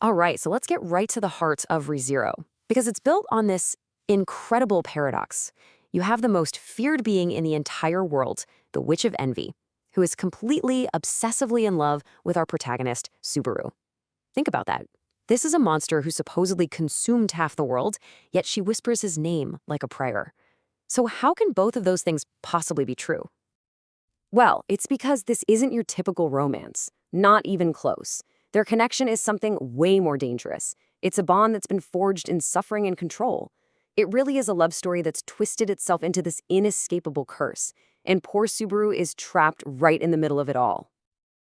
All right, so let's get right to the heart of ReZero, because it's built on this incredible paradox. You have the most feared being in the entire world, the Witch of Envy, who is completely, obsessively in love with our protagonist, Subaru. Think about that. This is a monster who supposedly consumed half the world, yet she whispers his name like a prayer. So how can both of those things possibly be true? Well, it's because this isn't your typical romance, not even close. Their connection is something way more dangerous. It's a bond that's been forged in suffering and control. It really is a love story that's twisted itself into this inescapable curse, and poor Subaru is trapped right in the middle of it all.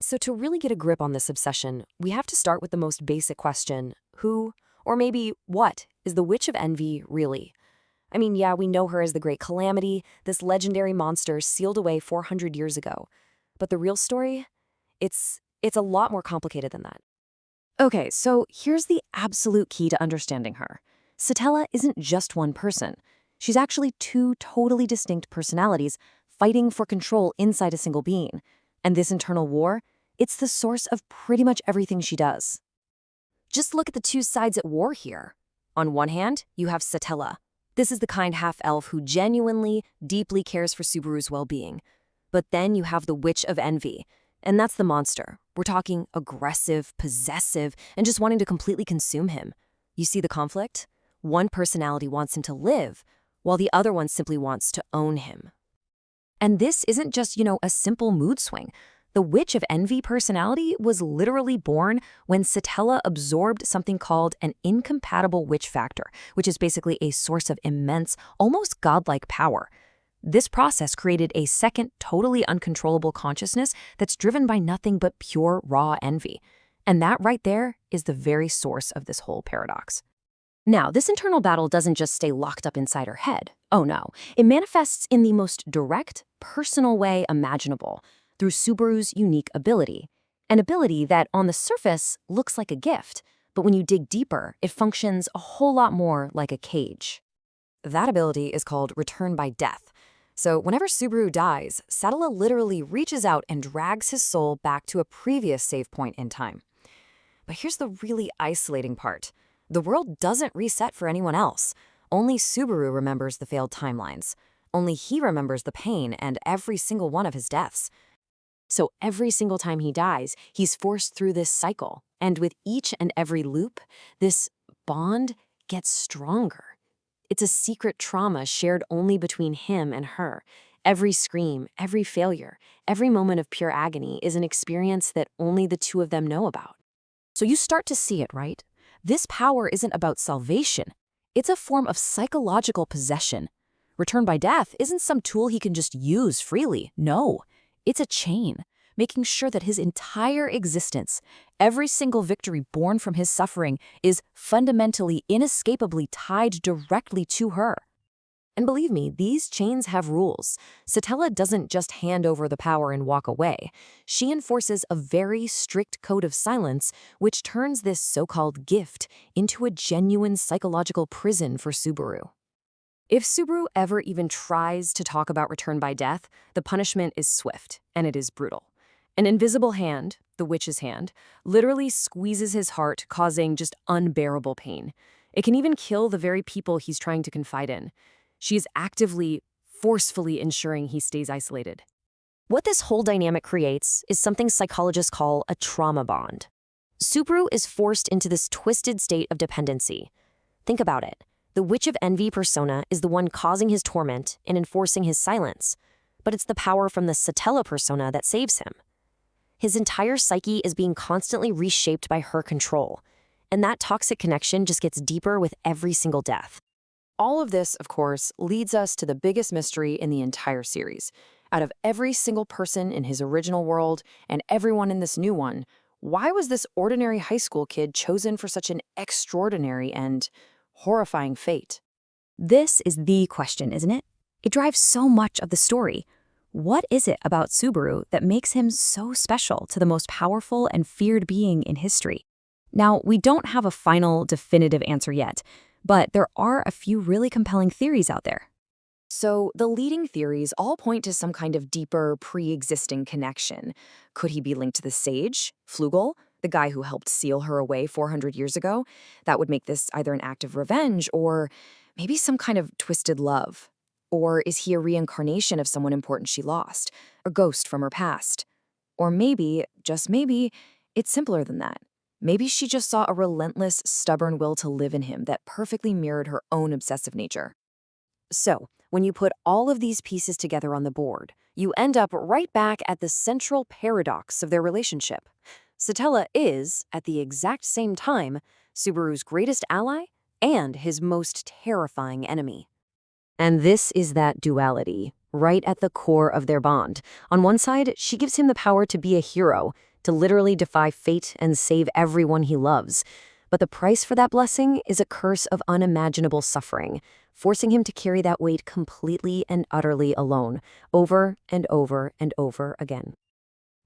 So to really get a grip on this obsession, we have to start with the most basic question: who, or maybe what, is the Witch of Envy really? I mean, yeah, we know her as the Great Calamity, this legendary monster sealed away 400 years ago. But the real story? It's a lot more complicated than that. Okay, so here's the absolute key to understanding her. Satella isn't just one person. She's actually two totally distinct personalities fighting for control inside a single being. And this internal war, it's the source of pretty much everything she does. Just look at the two sides at war here. On one hand, you have Satella. This is the kind half-elf who genuinely, deeply cares for Subaru's well-being. But then you have the Witch of Envy, and that's the monster. We're talking aggressive, possessive, and just wanting to completely consume him. You see the conflict? One personality wants him to live, while the other one simply wants to own him. And this isn't just, a simple mood swing. The Witch of Envy personality was literally born when Satella absorbed something called an incompatible witch factor, which is basically a source of immense, almost godlike power. This process created a second, totally uncontrollable consciousness that's driven by nothing but pure, raw envy. And that right there is the very source of this whole paradox. Now, this internal battle doesn't just stay locked up inside her head. Oh no, it manifests in the most direct, personal way imaginable, through Subaru's unique ability. An ability that, on the surface, looks like a gift, but when you dig deeper, it functions a whole lot more like a cage. That ability is called Return by Death. So whenever Subaru dies, Satella literally reaches out and drags his soul back to a previous save point in time. But here's the really isolating part. The world doesn't reset for anyone else. Only Subaru remembers the failed timelines. Only he remembers the pain and every single one of his deaths. So every single time he dies, he's forced through this cycle. And with each and every loop, this bond gets stronger. It's a secret trauma shared only between him and her. Every scream, every failure, every moment of pure agony is an experience that only the two of them know about. So you start to see it, right? This power isn't about salvation. It's a form of psychological possession. Return by Death isn't some tool he can just use freely. No. It's a chain, making sure that his entire existence, every single victory born from his suffering, is fundamentally, inescapably tied directly to her. And believe me, these chains have rules. Satella doesn't just hand over the power and walk away. She enforces a very strict code of silence, which turns this so-called gift into a genuine psychological prison for Subaru. If Subaru ever even tries to talk about Return by Death, the punishment is swift, and it is brutal. An invisible hand, the witch's hand, literally squeezes his heart, causing just unbearable pain. It can even kill the very people he's trying to confide in. She is actively, forcefully ensuring he stays isolated. What this whole dynamic creates is something psychologists call a trauma bond. Subaru is forced into this twisted state of dependency. Think about it. The Witch of Envy persona is the one causing his torment and enforcing his silence, but it's the power from the Satella persona that saves him. His entire psyche is being constantly reshaped by her control, and that toxic connection just gets deeper with every single death. All of this, of course, leads us to the biggest mystery in the entire series. Out of every single person in his original world and everyone in this new one, why was this ordinary high school kid chosen for such an extraordinary and horrifying fate? This is the question, isn't it? It drives so much of the story. What is it about Subaru that makes him so special to the most powerful and feared being in history? Now, we don't have a final, definitive answer yet, but there are a few really compelling theories out there. So the leading theories all point to some kind of deeper, pre-existing connection. Could he be linked to the sage, Flugel, the guy who helped seal her away 400 years ago. That would make this either an act of revenge or maybe some kind of twisted love. Or is he a reincarnation of someone important she lost, a ghost from her past? Or maybe, just maybe, it's simpler than that. Maybe she just saw a relentless, stubborn will to live in him that perfectly mirrored her own obsessive nature. So, when you put all of these pieces together on the board, you end up right back at the central paradox of their relationship. Satella is, at the exact same time, Subaru's greatest ally and his most terrifying enemy. And this is that duality, right at the core of their bond. On one side, she gives him the power to be a hero, to literally defy fate and save everyone he loves. But the price for that blessing is a curse of unimaginable suffering, forcing him to carry that weight completely and utterly alone, over and over and over again.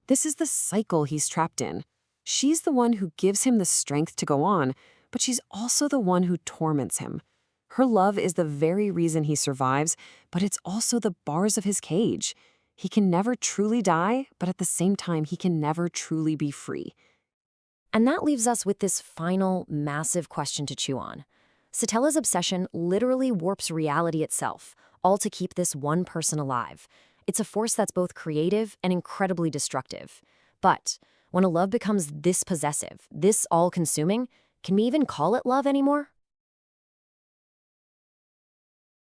This is the cycle he's trapped in. She's the one who gives him the strength to go on, but she's also the one who torments him. Her love is the very reason he survives, but it's also the bars of his cage. He can never truly die, but at the same time, he can never truly be free. And that leaves us with this final, massive question to chew on. Satella's obsession literally warps reality itself, all to keep this one person alive. It's a force that's both creative and incredibly destructive. But when a love becomes this possessive, this all-consuming, can we even call it love anymore?